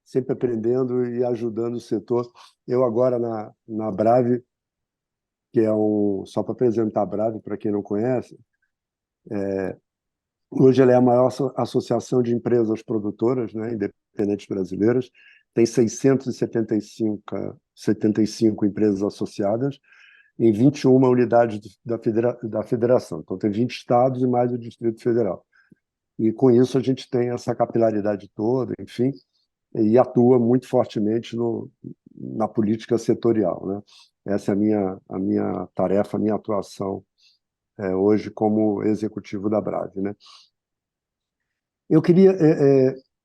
sempre aprendendo e ajudando o setor. Eu agora na Brave, que é só para apresentar a Brave, para quem não conhece, hoje ela é a maior associação de empresas produtoras, né, independentes brasileiras, tem 675 empresas associadas em 21 unidades da federação. Então, tem 20 estados e mais o Distrito Federal. E, com isso, a gente tem essa capilaridade toda, enfim, e atua muito fortemente na política setorial, né? Essa é a minha tarefa, a minha atuação hoje como executivo da Brave, né? Eu queria,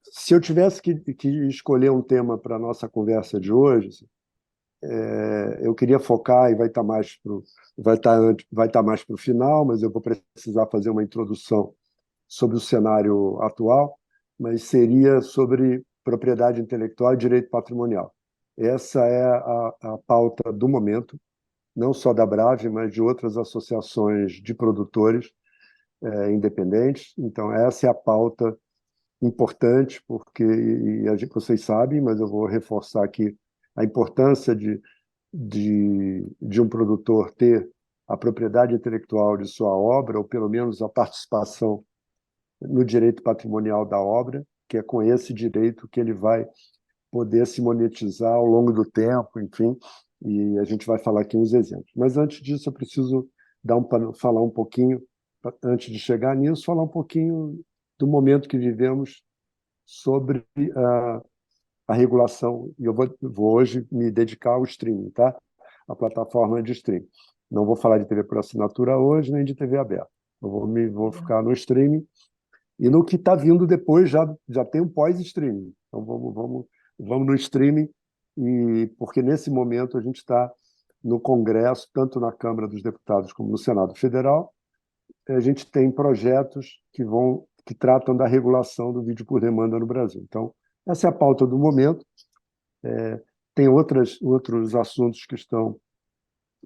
se eu tivesse que escolher um tema para a nossa conversa de hoje, eu queria focar, e vai estar mais para o final, mas eu vou precisar fazer uma introdução sobre o cenário atual, mas seria sobre propriedade intelectual e direito patrimonial. Essa é a pauta do momento, não só da Brave, mas de outras associações de produtores independentes. Então, essa é a pauta importante, porque, vocês sabem, mas eu vou reforçar aqui a importância de um produtor ter a propriedade intelectual de sua obra, ou pelo menos a participação no direito patrimonial da obra, que é com esse direito que ele vai poder se monetizar ao longo do tempo, enfim, e a gente vai falar aqui uns exemplos. Mas antes disso, eu preciso falar um pouquinho, antes de chegar nisso, falar um pouquinho do momento que vivemos sobre a regulação, e eu vou hoje me dedicar ao streaming, tá? A plataforma de streaming. Não vou falar de TV por assinatura hoje, nem de TV aberta. Eu vou ficar no streaming, e no que está vindo depois já tem um pós-streaming. Então vamos no streaming, porque nesse momento a gente está no Congresso, tanto na Câmara dos Deputados como no Senado Federal, a gente tem projetos que tratam da regulação do vídeo por demanda no Brasil. Então, essa é a pauta do momento. Tem outros assuntos que estão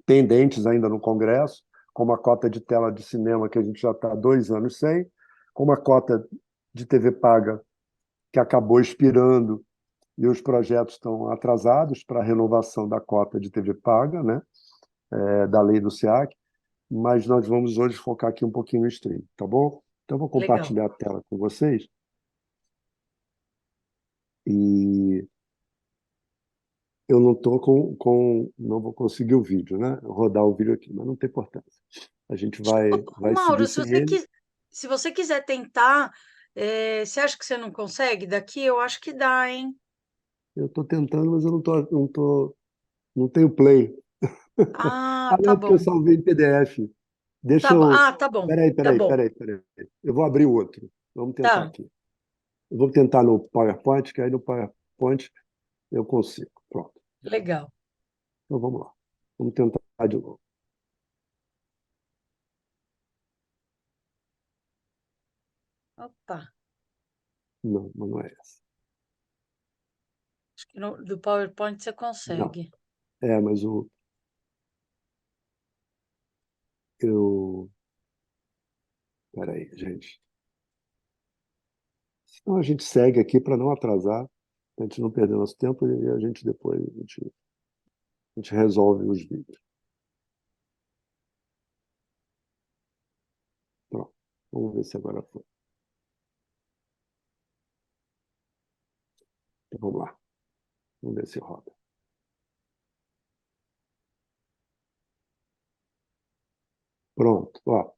pendentes ainda no Congresso, como a cota de tela de cinema, que a gente já está há 2 anos sem, como a cota de TV paga, que acabou expirando, e os projetos estão atrasados para a renovação da cota de TV paga, né? Da lei do SEAC, mas nós vamos hoje focar aqui um pouquinho no streaming, tá bom? Então, eu vou compartilhar Legal. a tela com vocês. E eu não estou não vou conseguir o vídeo, né? Rodar o vídeo aqui, mas não tem importância. A gente Ô, vai Mauro, seguir sem ele. se você quiser tentar, você acha que você não consegue? Daqui eu acho que dá, hein? Eu estou tentando, mas eu não tenho play. Ah, Ah, tá não, porque eu bom. salvei em PDF. Deixa Tá bom. eu. Ah, tá bom. Peraí, Tá peraí, bom. peraí, peraí. Eu vou abrir o outro. Vamos tentar Tá. aqui. Eu vou tentar no PowerPoint, que aí no PowerPoint eu consigo. Pronto. Legal. Então vamos lá. Vamos tentar de novo. Opa. Não, mas não é essa. Acho que do PowerPoint você Não. consegue. Mas eu. Peraí, gente. Então a gente segue aqui para não atrasar, a gente não perder nosso tempo e a gente depois a gente resolve os vídeos. Pronto. Vamos ver se agora foi. Então, vamos lá. Vamos ver se roda. Pronto. Ó,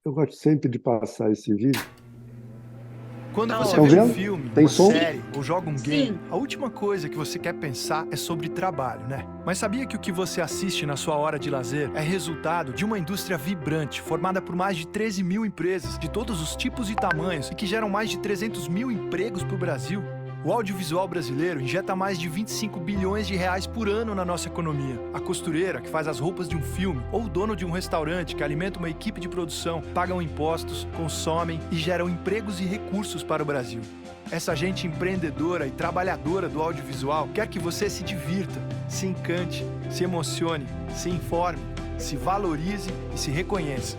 eu gosto sempre de passar esse vídeo. Quando Tá você Estão vê um ótimo. vendo? filme, Tem uma som? série ou joga um game, Sim. a última coisa que você quer pensar é sobre trabalho, né? Mas sabia que o que você assiste na sua hora de lazer é resultado de uma indústria vibrante, formada por mais de 13 mil empresas, de todos os tipos e tamanhos, e que geram mais de 300 mil empregos para o Brasil? O audiovisual brasileiro injeta mais de 25 bilhões de reais por ano na nossa economia. A costureira, que faz as roupas de um filme, ou o dono de um restaurante, que alimenta uma equipe de produção, pagam impostos, consomem e geram empregos e recursos para o Brasil. Essa gente empreendedora e trabalhadora do audiovisual quer que você se divirta, se encante, se emocione, se informe, se valorize e se reconheça.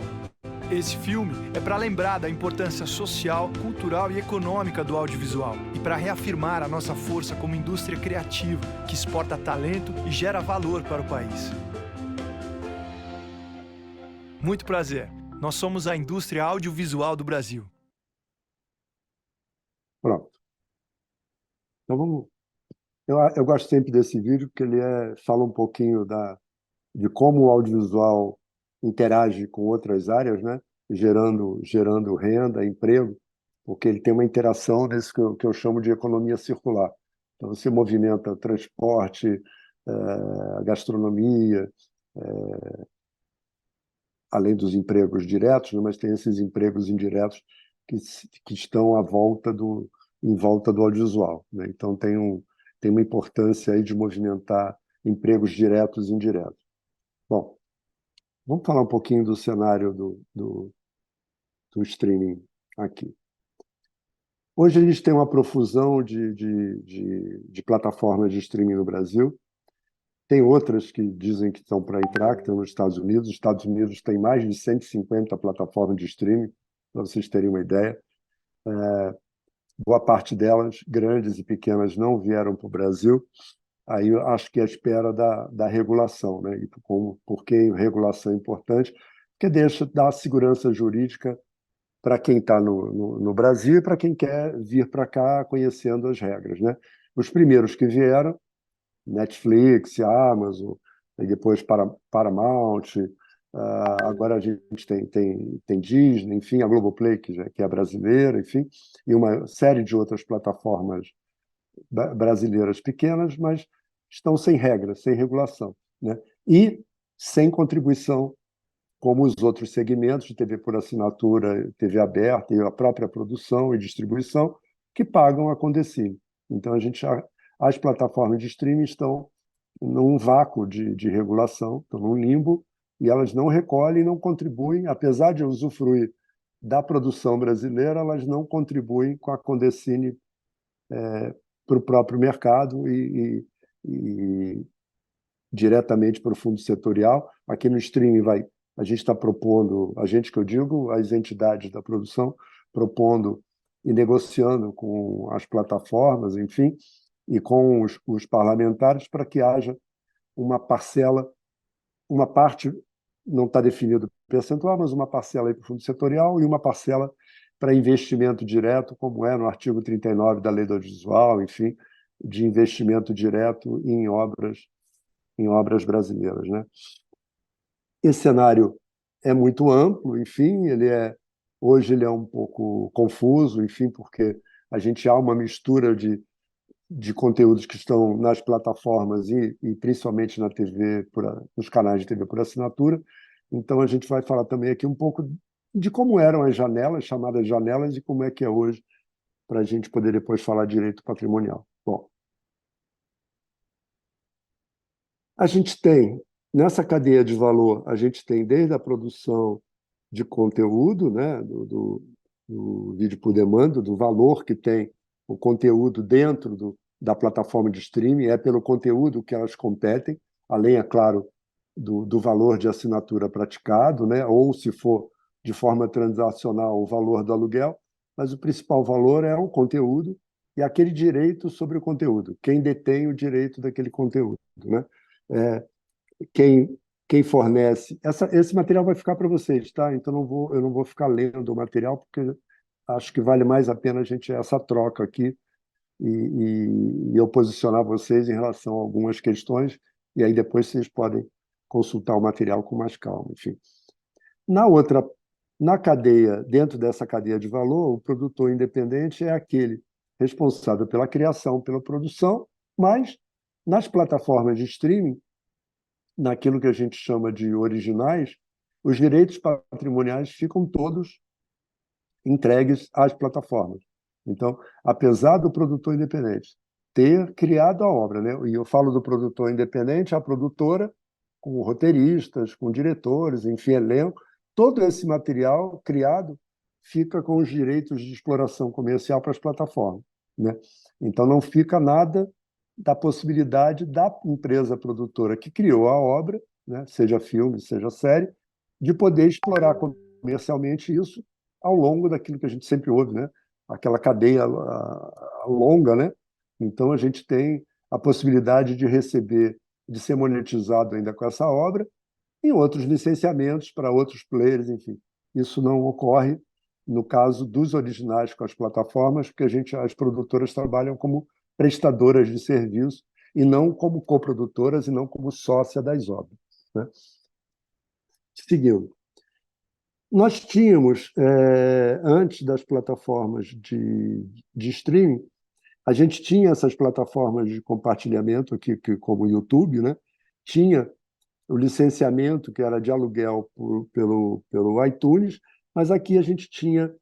Esse filme é para lembrar da importância social, cultural e econômica do audiovisual e para reafirmar a nossa força como indústria criativa que exporta talento e gera valor para o país. Muito prazer. Nós somos a indústria audiovisual do Brasil. Pronto. Então vamos. Eu gosto sempre desse vídeo porque ele fala um pouquinho de como o audiovisual interage com outras áreas, né? Gerando renda, emprego, porque ele tem uma interação nesse que eu chamo de economia circular. Então, você movimenta transporte, gastronomia, além dos empregos diretos, né? Mas tem esses empregos indiretos que estão em volta do audiovisual, né? Então, tem uma importância aí de movimentar empregos diretos e indiretos. Bom, vamos falar um pouquinho do cenário do streaming aqui. Hoje a gente tem uma profusão de plataformas de streaming no Brasil. Tem outras que dizem que estão para entrar, que estão nos Estados Unidos. Os Estados Unidos têm mais de 150 plataformas de streaming, para vocês terem uma ideia. Boa parte delas, grandes e pequenas, não vieram para o Brasil. Aí eu acho que é a espera da regulação, né? E por que regulação é importante? Porque dá segurança jurídica para quem está no Brasil e para quem quer vir para cá conhecendo as regras, né? Os primeiros que vieram, Netflix, Amazon, e depois Paramount, agora a gente tem Disney, enfim, a Globoplay, que é brasileira, enfim, e uma série de outras plataformas brasileiras pequenas, mas estão sem regras, sem regulação, né? E sem contribuição, como os outros segmentos de TV por assinatura, TV aberta e a própria produção e distribuição, que pagam a Condecine. Então, as plataformas de streaming estão num vácuo de regulação, estão num limbo, e elas não recolhem, não contribuem, apesar de usufruir da produção brasileira, elas não contribuem com a Condecine para o próprio mercado e diretamente para o fundo setorial. Aqui no streaming a gente está propondo, a gente que eu digo, as entidades da produção, propondo e negociando com as plataformas, enfim, e com os parlamentares para que haja uma parcela, uma parte, não está definido o percentual, mas uma parcela para o fundo setorial e uma parcela para investimento direto, como é no artigo 39 da Lei do Audiovisual, enfim, de investimento direto em obras brasileiras, né? Esse cenário é muito amplo, enfim, hoje ele é um pouco confuso, enfim, porque a gente há uma mistura de conteúdos que estão nas plataformas e principalmente na TV, nos canais de TV por assinatura. Então, a gente vai falar também aqui um pouco de como eram as janelas, chamadas janelas, e como é que é hoje, para a gente poder depois falar direito patrimonial. Bom, a gente tem, nessa cadeia de valor, a gente tem desde a produção de conteúdo, né, do vídeo por demanda, do valor que tem o conteúdo dentro da plataforma de streaming, é pelo conteúdo que elas competem, além, é claro, do valor de assinatura praticado, né, ou, se for de forma transacional, o valor do aluguel, mas o principal valor é o conteúdo e aquele direito sobre o conteúdo, quem detém o direito daquele conteúdo, né? Quem fornece. Esse material vai ficar para vocês, tá? Então eu não vou ficar lendo o material, porque acho que vale mais a pena a gente essa troca aqui e eu posicionar vocês em relação a algumas questões, e aí depois vocês podem consultar o material com mais calma. Enfim. Na cadeia, dentro dessa cadeia de valor, o produtor independente é aquele responsável pela criação, pela produção, mas nas plataformas de streaming, naquilo que a gente chama de originais, os direitos patrimoniais ficam todos entregues às plataformas. Então, apesar do produtor independente ter criado a obra, né? E eu falo do produtor independente, a produtora, com roteiristas, com diretores, enfim, elenco, todo esse material criado fica com os direitos de exploração comercial para as plataformas, né? Então, não fica nada da possibilidade da empresa produtora que criou a obra, né, seja filme, seja série, de poder explorar comercialmente isso ao longo daquilo que a gente sempre ouve, né? Aquela cadeia longa, né? Então, a gente tem a possibilidade de receber, de ser monetizado ainda com essa obra, e outros licenciamentos para outros players, enfim. Isso não ocorre no caso dos originais com as plataformas, porque as produtoras trabalham como prestadoras de serviço e não como coprodutoras e não como sócia das obras, né? Seguindo. Nós tínhamos, antes das plataformas de streaming, a gente tinha essas plataformas de compartilhamento aqui, como o YouTube, né? Tinha o licenciamento, que era de aluguel pelo iTunes, mas aqui a gente tinha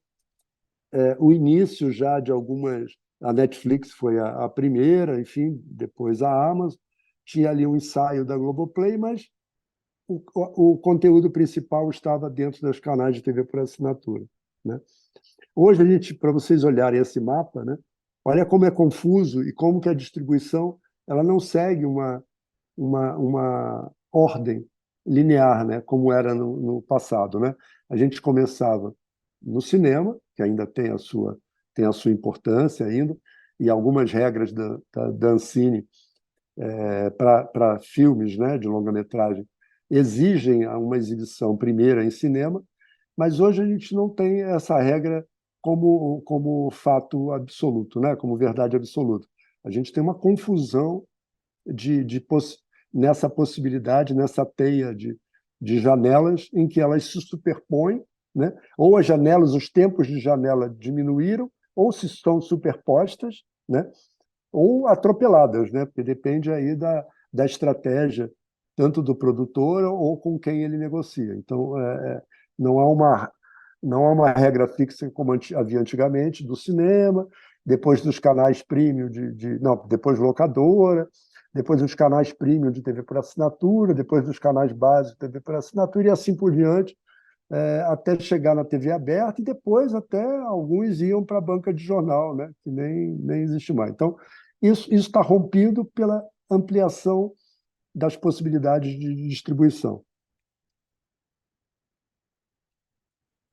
o início já de algumas. A Netflix foi a primeira, enfim, depois a Amazon. Tinha ali um ensaio da Globoplay, mas o conteúdo principal estava dentro dos canais de TV por assinatura, né? Hoje, para vocês olharem esse mapa, né, olha como é confuso e como que a distribuição ela não segue uma ordem linear, né, como era no passado, né? A gente começava no cinema, que ainda tem a sua importância ainda, e algumas regras da Ancine para filmes, né, de longa-metragem exigem uma exibição primeira em cinema, mas hoje a gente não tem essa regra como fato absoluto, né, como verdade absoluta. A gente tem uma confusão nessa possibilidade, nessa teia de janelas em que elas se superpõem, né? Ou as janelas, os tempos de janela diminuíram, ou se estão superpostas, né? Ou atropeladas, né? Porque depende aí da estratégia, tanto do produtor ou com quem ele negocia. Então, não há uma regra fixa como havia antigamente do cinema, depois dos canais premium não, depois locadora, depois dos canais premium de TV por assinatura, depois dos canais básicos de TV por assinatura e assim por diante, até chegar na TV aberta, e depois até alguns iam para a banca de jornal, né, que nem existe mais. Então, isso está rompido pela ampliação das possibilidades de distribuição.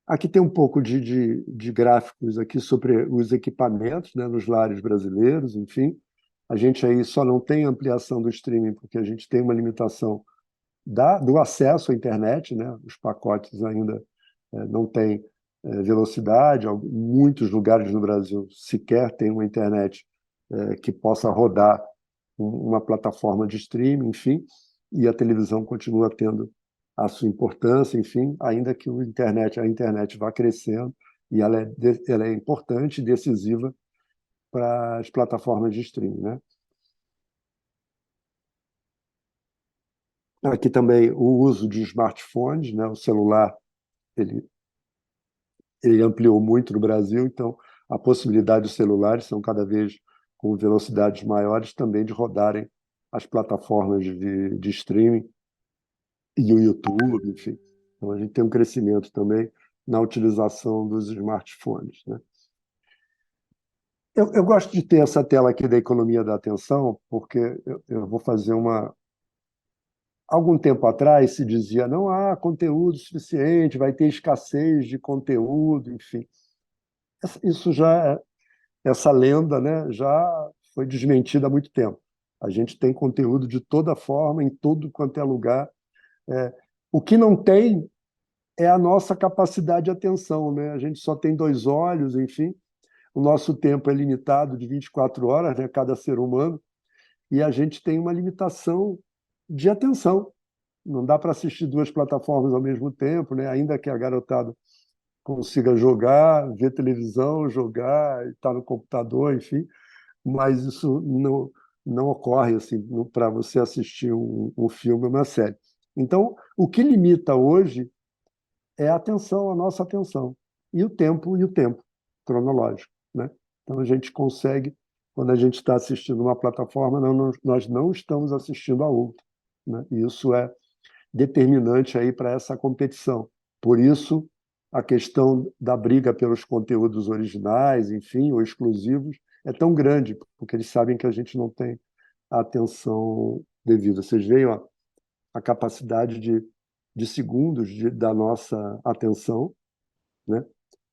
Aqui tem um pouco de gráficos aqui sobre os equipamentos, né, nos lares brasileiros, enfim. A gente aí só não tem ampliação do streaming porque a gente tem uma limitação do acesso à internet, né? Os pacotes ainda não têm velocidade. Em muitos lugares no Brasil sequer tem uma internet que possa rodar uma plataforma de streaming, enfim, e a televisão continua tendo a sua importância, enfim, ainda que a internet vá crescendo e ela é importante e decisiva para as plataformas de streaming, né? Aqui também o uso de smartphones, né? O celular ele, ele ampliou muito no Brasil, então a possibilidade dos celulares são cada vez com velocidades maiores também de rodarem as plataformas de streaming e o YouTube, enfim. Então a gente tem um crescimento também na utilização dos smartphones, né? Eu gosto de ter essa tela aqui da economia da atenção, porque eu vou fazer uma. Algum tempo atrás se dizia não há conteúdo suficiente, vai ter escassez de conteúdo, enfim. Isso já, essa lenda, né, já foi desmentida há muito tempo. A gente tem conteúdo de toda forma, em todo quanto é lugar. O que não tem é a nossa capacidade de atenção, né? A gente só tem dois olhos, enfim. O nosso tempo é limitado de 24 horas, né, cada ser humano, e a gente tem uma limitação de atenção. Não dá para assistir duas plataformas ao mesmo tempo, né? Ainda que a garotada consiga jogar, ver televisão, jogar, estar no computador, enfim, mas isso não ocorre assim para você assistir um filme ou uma série. Então, o que limita hoje é a atenção, a nossa atenção, e o tempo cronológico, né? Então, a gente consegue, quando a gente está assistindo uma plataforma, nós não estamos assistindo a outra, né? E isso é determinante aí para essa competição. Por isso, a questão da briga pelos conteúdos originais, enfim, ou exclusivos, é tão grande, porque eles sabem que a gente não tem a atenção devida. Vocês veem, ó, a capacidade de segundos da nossa atenção, né?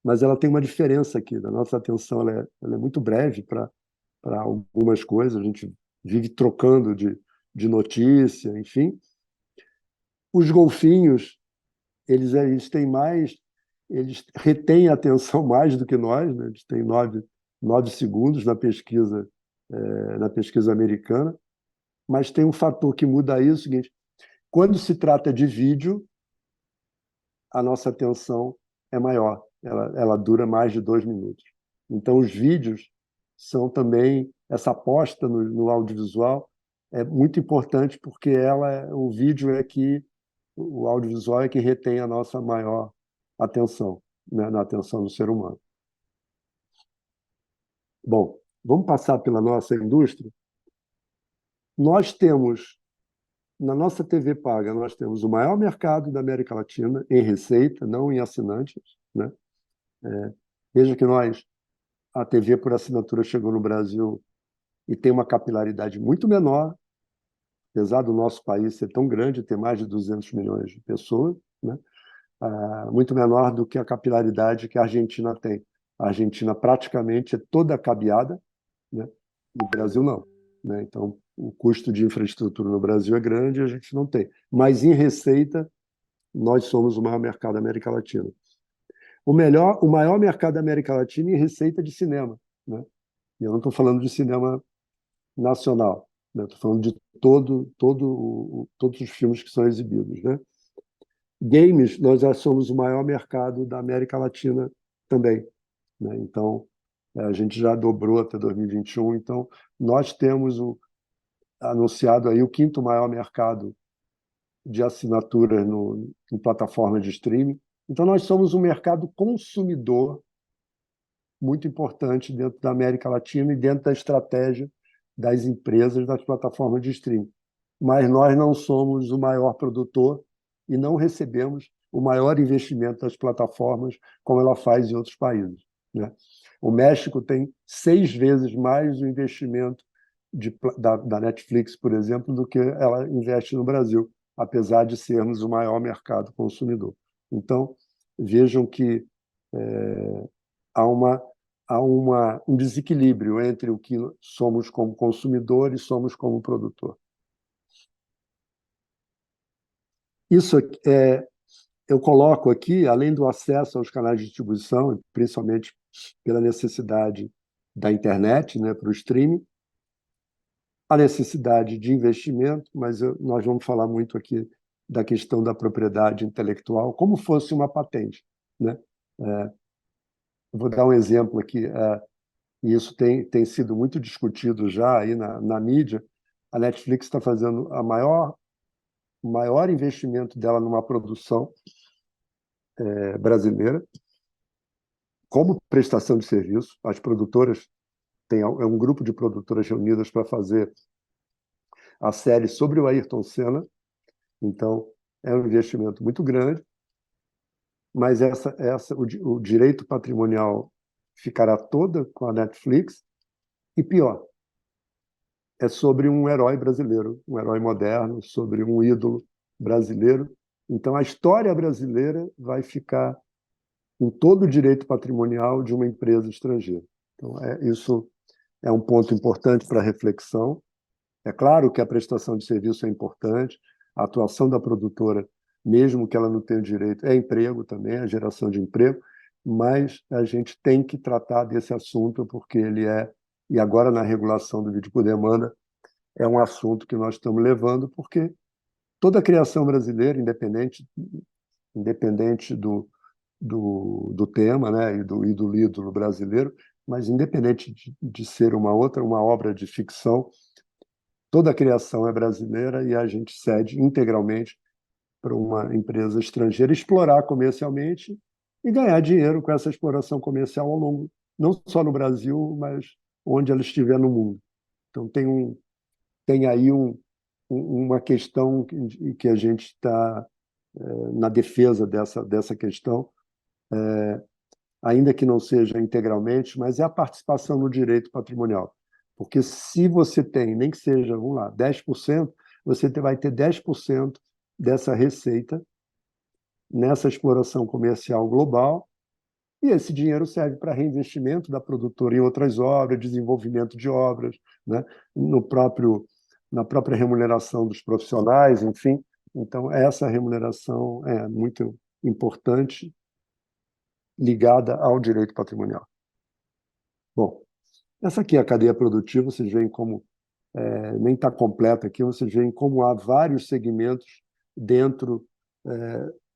Mas ela tem uma diferença aqui. A nossa atenção ela é muito breve para algumas coisas, a gente vive trocando de notícia, enfim. Os golfinhos, eles têm mais, eles retêm a atenção mais do que nós, né? Eles têm 9 segundos na pesquisa americana, mas tem um fator que muda isso, o seguinte: quando se trata de vídeo, a nossa atenção é maior, ela dura mais de 2 minutos. Então, os vídeos são também, essa aposta no audiovisual é muito importante, porque o vídeo o audiovisual é que retém a nossa maior atenção, né, na atenção do ser humano. Bom, vamos passar pela nossa indústria. Nós temos, na nossa TV paga, nós temos o maior mercado da América Latina em receita, não em assinantes, né? Veja que a TV por assinatura chegou no Brasil e tem uma capilaridade muito menor, apesar do nosso país ser tão grande, ter mais de 200 milhões de pessoas, né? Muito menor do que a capilaridade que a Argentina tem. A Argentina praticamente é toda cabeada, né? No Brasil não, né? Então, o custo de infraestrutura no Brasil é grande e a gente não tem. Mas em receita, nós somos o maior mercado da América Latina. O maior mercado da América Latina em receita de cinema, né? E eu não estou falando de cinema nacional, né? Estou falando de todos os filmes que são exibidos, né? Games, nós já somos o maior mercado da América Latina também, né? Então, a gente já dobrou até 2021. Então, nós temos anunciado aí o 5º maior mercado de assinaturas em plataformas de streaming. Então, nós somos um mercado consumidor muito importante dentro da América Latina e dentro da estratégia das empresas das plataformas de streaming. Mas nós não somos o maior produtor e não recebemos o maior investimento das plataformas como ela faz em outros países, né? O México tem 6 vezes mais o investimento da Netflix, por exemplo, do que ela investe no Brasil, apesar de sermos o maior mercado consumidor. Então, vejam que há um desequilíbrio entre o que somos como consumidor e somos como produtor. Isso eu coloco aqui, além do acesso aos canais de distribuição, principalmente pela necessidade da internet, né, para o streaming, a necessidade de investimento, mas nós vamos falar muito aqui da questão da propriedade intelectual, como fosse uma patente, né? Vou dar um exemplo aqui, e isso tem sido muito discutido já aí na mídia. A Netflix está fazendo o maior investimento dela numa produção brasileira, como prestação de serviço. As produtoras, é um grupo de produtoras reunidas para fazer a série sobre o Ayrton Senna. Então, é um investimento muito grande, mas o direito patrimonial ficará toda com a Netflix. E pior, é sobre um herói brasileiro, um herói moderno, sobre um ídolo brasileiro. Então, a história brasileira vai ficar em todo o direito patrimonial de uma empresa estrangeira. Então, isso é um ponto importante para a reflexão. É claro que a prestação de serviço é importante, a atuação da produtora, mesmo que ela não tenha direito, é emprego também, a geração de emprego, mas a gente tem que tratar desse assunto porque e agora na regulação do vídeo por demanda, é um assunto que nós estamos levando, porque toda a criação brasileira, independente do tema, né, e do ídolo brasileiro, mas independente de ser uma obra de ficção, toda a criação é brasileira e a gente cede integralmente para uma empresa estrangeira explorar comercialmente e ganhar dinheiro com essa exploração comercial ao longo, não só no Brasil, mas onde ela estiver no mundo. Então, tem aí uma questão que a gente está na defesa dessa questão, ainda que não seja integralmente, mas é a participação no direito patrimonial. Porque se você tem, nem que seja, vamos lá, 10%, você vai ter 10% dessa receita nessa exploração comercial global, e esse dinheiro serve para reinvestimento da produtora em outras obras, desenvolvimento de obras, né? Na própria remuneração dos profissionais, enfim. Então, essa remuneração é muito importante, ligada ao direito patrimonial. Bom, essa aqui é a cadeia produtiva, vocês veem como, nem está completa aqui, vocês veem como há vários segmentos dentro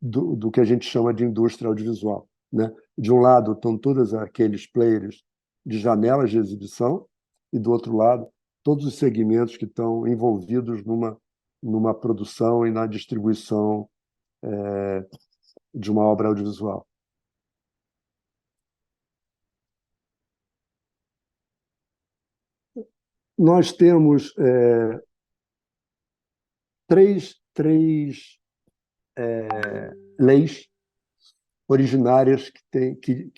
do que a gente chama de indústria audiovisual, né? De um lado estão todos aqueles players de janelas de exibição, e do outro lado, todos os segmentos que estão envolvidos numa produção e na distribuição de uma obra audiovisual. Nós temos três leis originárias que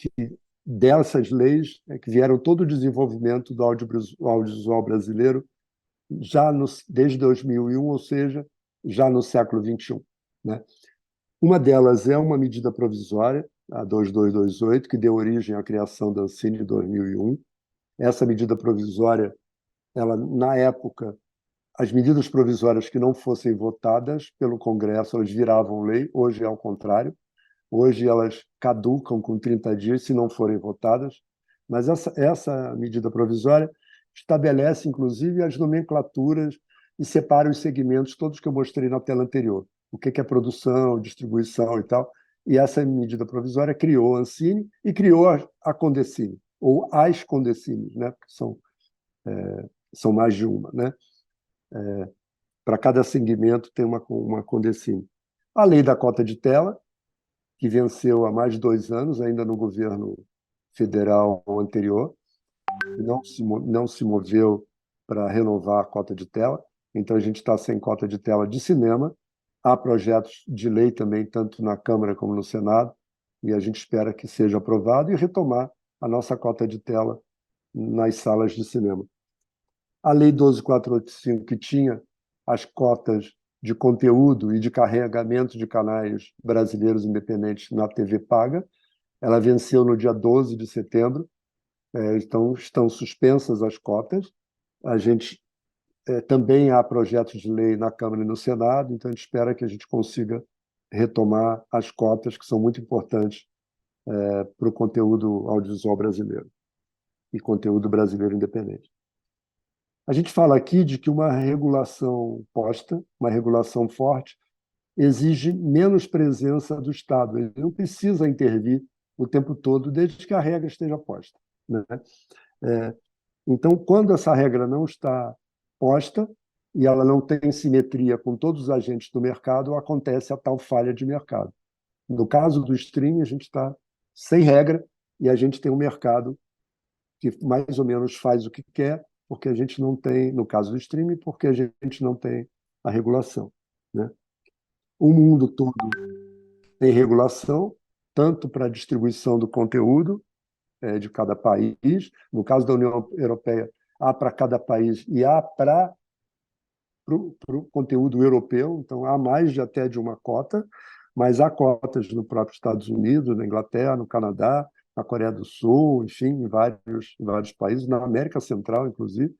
dessas leis que vieram todo o desenvolvimento do audiovisual brasileiro desde 2001, ou seja, já no século XXI, né? Uma delas é uma medida provisória, a 2228, que deu origem à criação da Ancine em 2001. Essa medida provisória, na época, as medidas provisórias que não fossem votadas pelo Congresso, elas viravam lei. Hoje é ao contrário. Hoje elas caducam com 30 dias se não forem votadas. Mas essa medida provisória estabelece, inclusive, as nomenclaturas e separa os segmentos todos que eu mostrei na tela anterior. O que é produção, distribuição e tal. E essa medida provisória criou a Ancine e criou a Condecine, ou as Condecines, né? Porque são mais de uma, né? Para cada segmento tem uma Condecine. A lei da cota de tela, que venceu há mais de 2 anos, ainda no governo federal anterior, não se moveu para renovar a cota de tela, então a gente está sem cota de tela de cinema. Há projetos de lei também, tanto na Câmara como no Senado, e a gente espera que seja aprovado e retomar a nossa cota de tela nas salas de cinema. A Lei 12.485, que tinha as cotas de conteúdo e de carregamento de canais brasileiros independentes na TV paga, ela venceu no dia 12 de setembro, então estão suspensas as cotas. A gente também há projetos de lei na Câmara e no Senado, então a gente espera que a gente consiga retomar as cotas, que são muito importantes para o conteúdo audiovisual brasileiro e conteúdo brasileiro independente. A gente fala aqui de que uma regulação posta, uma regulação forte, exige menos presença do Estado. Ele não precisa intervir o tempo todo, desde que a regra esteja posta, né? Então, quando essa regra não está posta e ela não tem simetria com todos os agentes do mercado, acontece a tal falha de mercado. No caso do streaming, a gente está sem regra e a gente tem um mercado que mais ou menos faz o que quer, porque a gente não tem, no caso do streaming, porque a gente não tem a regulação, né? O mundo todo tem regulação, tanto para a distribuição do conteúdo de cada país. No caso da União Europeia, há para cada país e há para o conteúdo europeu, então há mais até de uma cota, mas há cotas no próprio Estados Unidos, na Inglaterra, no Canadá, na Coreia do Sul, enfim, em vários países, na América Central, inclusive.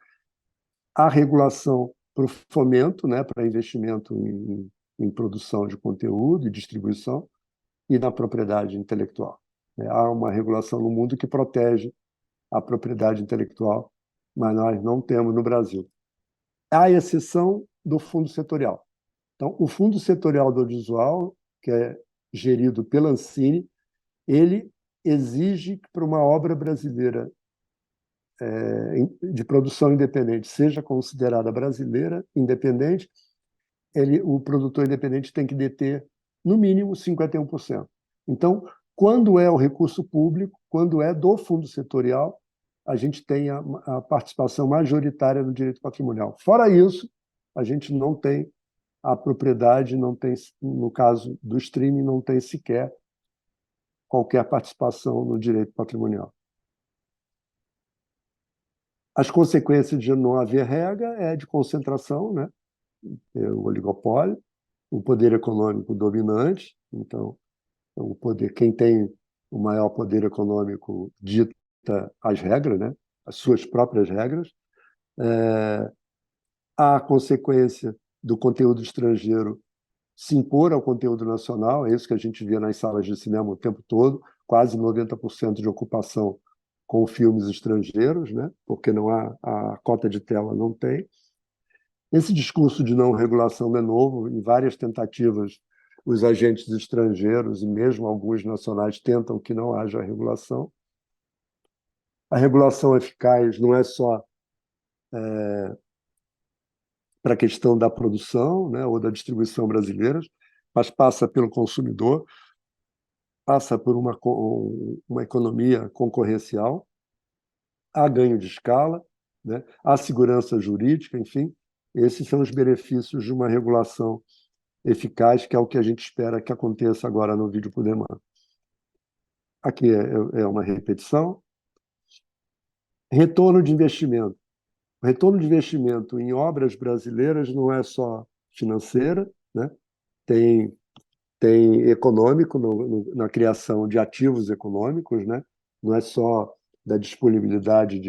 Há regulação para o fomento, né, para investimento em produção de conteúdo e distribuição, e na propriedade intelectual. Há uma regulação no mundo que protege a propriedade intelectual, mas nós não temos no Brasil. À exceção do fundo setorial. Então, o fundo setorial do audiovisual, que é gerido pela Ancine, ele exige que para uma obra brasileira de produção independente seja considerada brasileira, independente, o produtor independente tem que deter, no mínimo, 51%. Então, quando é o recurso público, quando é do fundo setorial, a gente tem a participação majoritária no direito patrimonial. Fora isso, a gente não tem a propriedade, não tem, no caso do streaming, não tem sequer qualquer participação no direito patrimonial. As consequências de não haver regra é de concentração, né? O oligopólio, o poder econômico dominante. Então, o poder, quem tem o maior poder econômico dita as regras, né? As suas próprias regras. Há a consequência do conteúdo estrangeiro se impor ao conteúdo nacional, é isso que a gente vê nas salas de cinema o tempo todo, quase 90% de ocupação com filmes estrangeiros, né? Porque não há a cota de tela, não tem. Esse discurso de não regulação é novo, em várias tentativas os agentes estrangeiros e mesmo alguns nacionais tentam que não haja regulação. A regulação eficaz não é só para a questão da produção, né, ou da distribuição brasileiras, mas passa pelo consumidor, passa por uma economia concorrencial, há ganho de escala, né, há segurança jurídica, enfim, esses são os benefícios de uma regulação eficaz, que é o que a gente espera que aconteça agora no Vídeo por Demanda. Aqui é uma repetição. Retorno de investimento. O retorno de investimento em obras brasileiras não é só financeira, né? Tem econômico na criação de ativos econômicos, né? Não é só da disponibilidade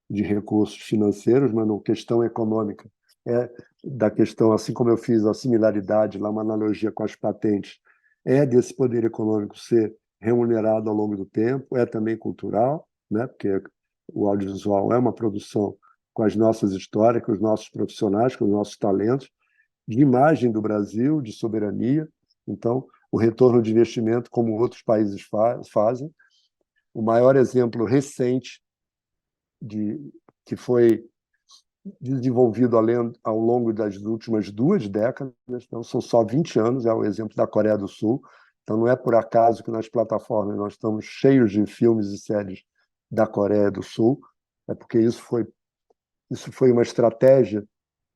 de recursos financeiros, mas na questão econômica. É da questão, assim como eu fiz a similaridade, lá uma analogia com as patentes, é desse poder econômico ser remunerado ao longo do tempo, é também cultural, né? Porque o audiovisual é uma produção com as nossas histórias, com os nossos profissionais, com os nossos talentos, de imagem do Brasil, de soberania. Então, o retorno de investimento, como outros países fazem. O maior exemplo recente que foi desenvolvido ao longo das últimas 2 décadas, não são só 20 anos, é o exemplo da Coreia do Sul. Então, não é por acaso que nas plataformas nós estamos cheios de filmes e séries da Coreia do Sul, é porque isso foi uma estratégia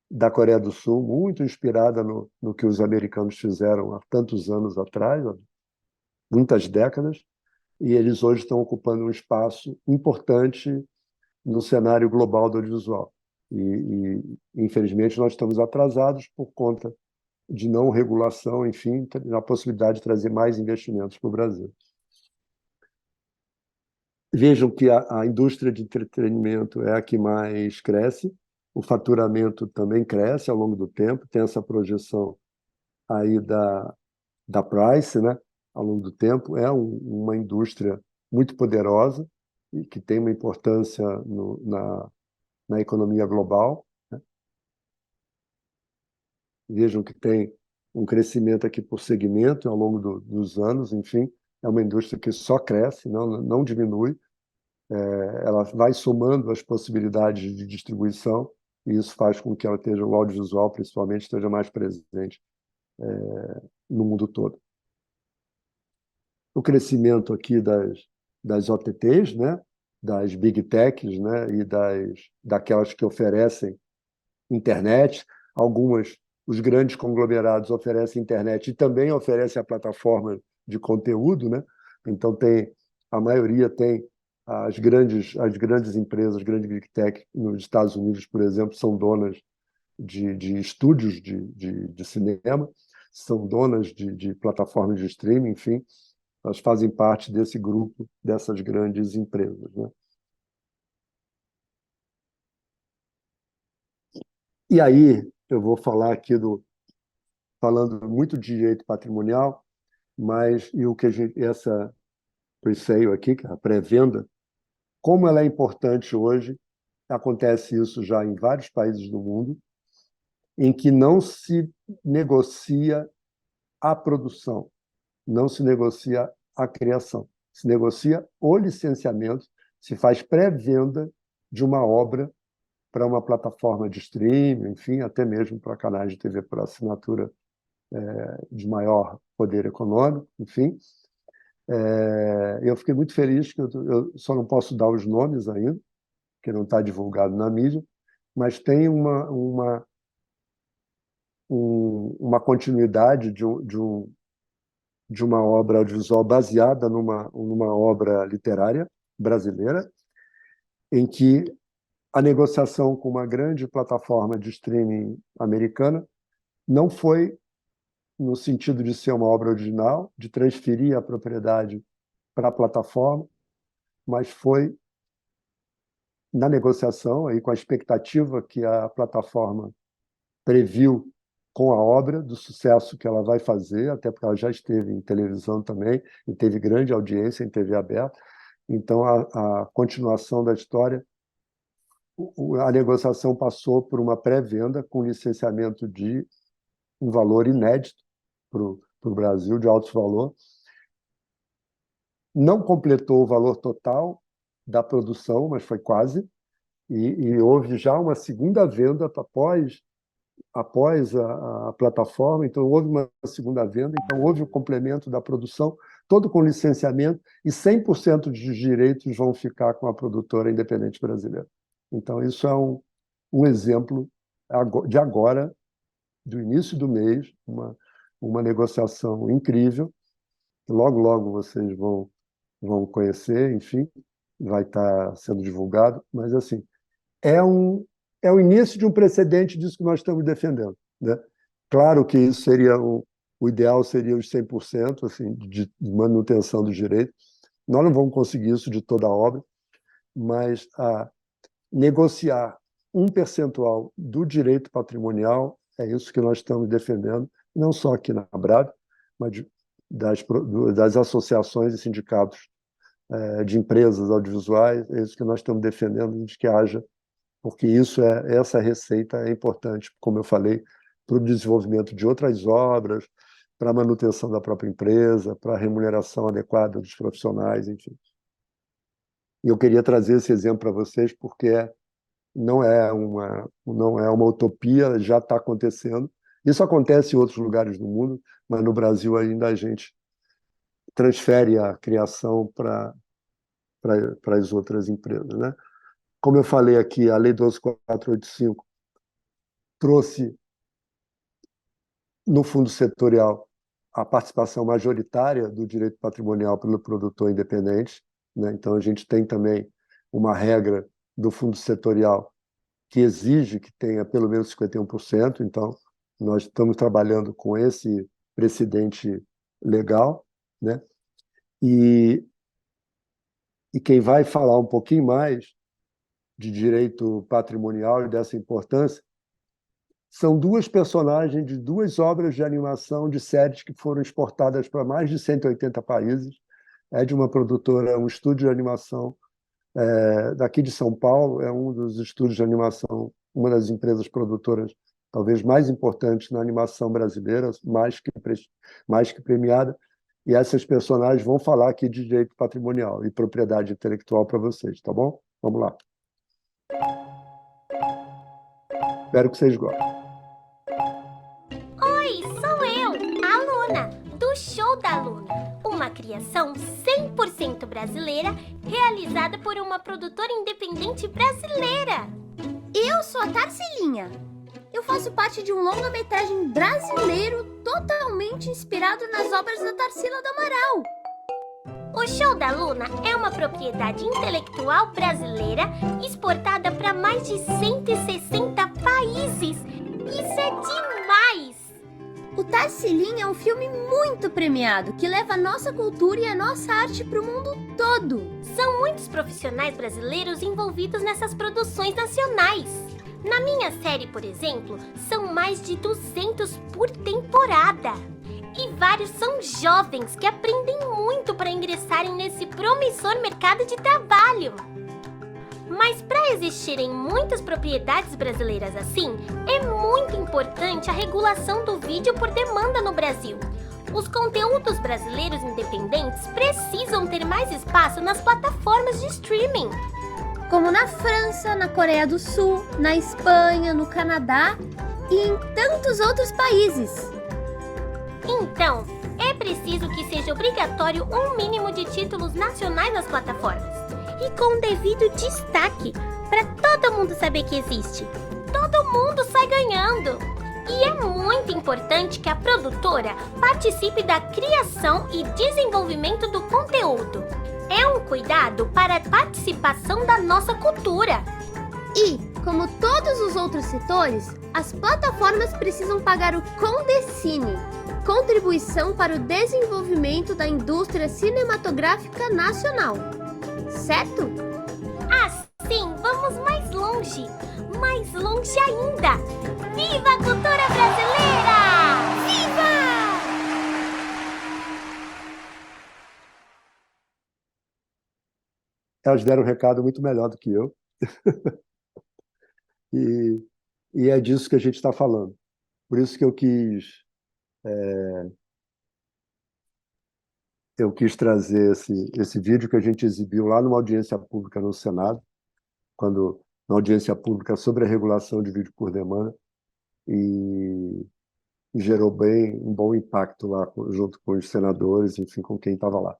da Coreia do Sul, muito inspirada no que os americanos fizeram há tantos anos atrás, há muitas décadas, e eles hoje estão ocupando um espaço importante no cenário global do audiovisual. Infelizmente, nós estamos atrasados por conta de não regulação, enfim, na possibilidade de trazer mais investimentos para o Brasil. Vejam que a indústria de entretenimento é a que mais cresce, o faturamento também cresce ao longo do tempo, tem essa projeção aí da Price, né? Ao longo do tempo, é uma indústria muito poderosa e que tem uma importância na economia global, né? Vejam que tem um crescimento aqui por segmento ao longo dos anos, enfim, é uma indústria que só cresce, não diminui, ela vai somando as possibilidades de distribuição e isso faz com que ela esteja, o audiovisual principalmente, esteja mais presente no mundo todo. O crescimento aqui das OTTs, né? Das Big Techs, né? E daquelas que oferecem internet. Algumas, os grandes conglomerados oferecem internet e também oferecem a plataforma de conteúdo, né? Então, a maioria tem as grandes empresas, as grandes Big Tech nos Estados Unidos, por exemplo, são donas de estúdios de cinema, são donas de plataformas de streaming, enfim, elas fazem parte desse grupo, dessas grandes empresas, né? E aí, eu vou falar aqui falando muito de direito patrimonial, mas e o que essa pre-sale aqui, que é a pré-venda, como ela é importante hoje, acontece isso já em vários países do mundo, em que não se negocia a produção, não se negocia a criação, se negocia o licenciamento, se faz pré-venda de uma obra para uma plataforma de streaming, enfim, até mesmo para canais de TV por assinatura de maior poder econômico, enfim. Eu fiquei muito feliz, que eu só não posso dar os nomes ainda, porque não está divulgado na mídia, mas tem uma continuidade de uma obra audiovisual baseada numa obra literária brasileira, em que a negociação com uma grande plataforma de streaming americana não foi no sentido de ser uma obra original, de transferir a propriedade para a plataforma, mas foi na negociação, aí, com a expectativa que a plataforma previu com a obra, do sucesso que ela vai fazer, até porque ela já esteve em televisão também, e teve grande audiência em TV aberta. Então, a continuação da história, a negociação passou por uma pré-venda com licenciamento de um valor inédito para o Brasil, de alto valor. Não completou o valor total da produção, mas foi quase, e houve já uma segunda venda após a plataforma, então houve uma segunda venda, então houve o complemento da produção, todo com licenciamento, e 100% dos direitos vão ficar com a produtora independente brasileira. Então isso é um exemplo de agora, do início do mês, uma negociação incrível, que logo vocês vão conhecer, enfim, vai estar sendo divulgado, mas assim, é o início de um precedente disso que nós estamos defendendo, né? Claro que isso seria o ideal seria os 100% assim, de manutenção do direito. Nós não vamos conseguir isso de toda a obra, mas negociar um percentual do direito patrimonial é isso que nós estamos defendendo, não só aqui na Abrab, mas das associações e sindicatos de empresas audiovisuais, é isso que nós estamos defendendo, de que haja, porque essa receita é importante, como eu falei, para o desenvolvimento de outras obras, para a manutenção da própria empresa, para a remuneração adequada dos profissionais, enfim. E eu queria trazer esse exemplo para vocês, porque não é uma utopia, já está acontecendo. Isso acontece em outros lugares do mundo, mas no Brasil ainda a gente transfere a criação para as outras empresas, né? Como eu falei aqui, a Lei 12.485 trouxe no fundo setorial a participação majoritária do direito patrimonial pelo produtor independente, né? Então a gente tem também uma regra do fundo setorial que exige que tenha pelo menos 51%, então nós estamos trabalhando com esse precedente legal, né? E quem vai falar um pouquinho mais de direito patrimonial e dessa importância são duas personagens de duas obras de animação de séries que foram exportadas para mais de 180 países. É de uma produtora, um estúdio de animação daqui de São Paulo, é um dos estúdios de animação, uma das empresas produtoras talvez mais importantes na animação brasileira, mais que premiada, e essas personagens vão falar aqui de direito patrimonial e propriedade intelectual para vocês, tá bom? Vamos lá. Espero que vocês gostem. Oi, sou eu, a Luna, do Show da Luna, uma criação 100% brasileira realizada por uma produtora independente brasileira. Eu sou a Tarcilinha. Eu faço parte de um longa-metragem brasileiro totalmente inspirado nas obras da Tarsila do Amaral. O Show da Luna é uma propriedade intelectual brasileira exportada para mais de 160 países. Isso é demais! O Tarcilinha é um filme muito premiado que leva a nossa cultura e a nossa arte para o mundo todo. São muitos profissionais brasileiros envolvidos nessas produções nacionais. Na minha série, por exemplo, são mais de 200 por temporada. E vários são jovens que aprendem muito para ingressarem nesse promissor mercado de trabalho. Mas para existirem muitas propriedades brasileiras assim, é muito importante a regulação do vídeo por demanda no Brasil. Os conteúdos brasileiros independentes precisam ter mais espaço nas plataformas de streaming. Como na França, na Coreia do Sul, na Espanha, no Canadá e em tantos outros países. Então, é preciso que seja obrigatório um mínimo de títulos nacionais nas plataformas. E com devido destaque, para todo mundo saber que existe. Todo mundo sai ganhando. E é muito importante que a produtora participe da criação e desenvolvimento do conteúdo. É um cuidado para a participação da nossa cultura. E, como todos os outros setores, as plataformas precisam pagar o Condecine, contribuição para o desenvolvimento da indústria cinematográfica nacional. Certo? Sim, vamos mais longe. Mais longe ainda. Viva a cultura brasileira! Viva! Elas deram um recado muito melhor do que eu. E é disso que a gente está falando. Por isso que eu quis trazer esse vídeo que a gente exibiu lá numa audiência pública no Senado, na audiência pública sobre a regulação de vídeo por demanda, e gerou um bom impacto lá junto com os senadores, enfim, com quem estava lá.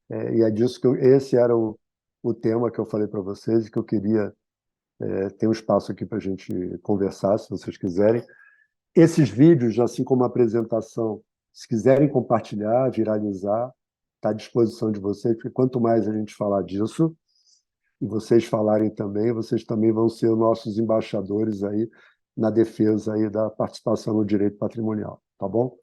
E é disso que esse era o tema que eu falei para vocês e que eu queria ter um espaço aqui para a gente conversar, se vocês quiserem. Esses vídeos, assim como a apresentação, se quiserem compartilhar, viralizar, está à disposição de vocês, porque quanto mais a gente falar disso, e vocês falarem também, vocês também vão ser os nossos embaixadores aí na defesa aí da participação no direito patrimonial, tá bom?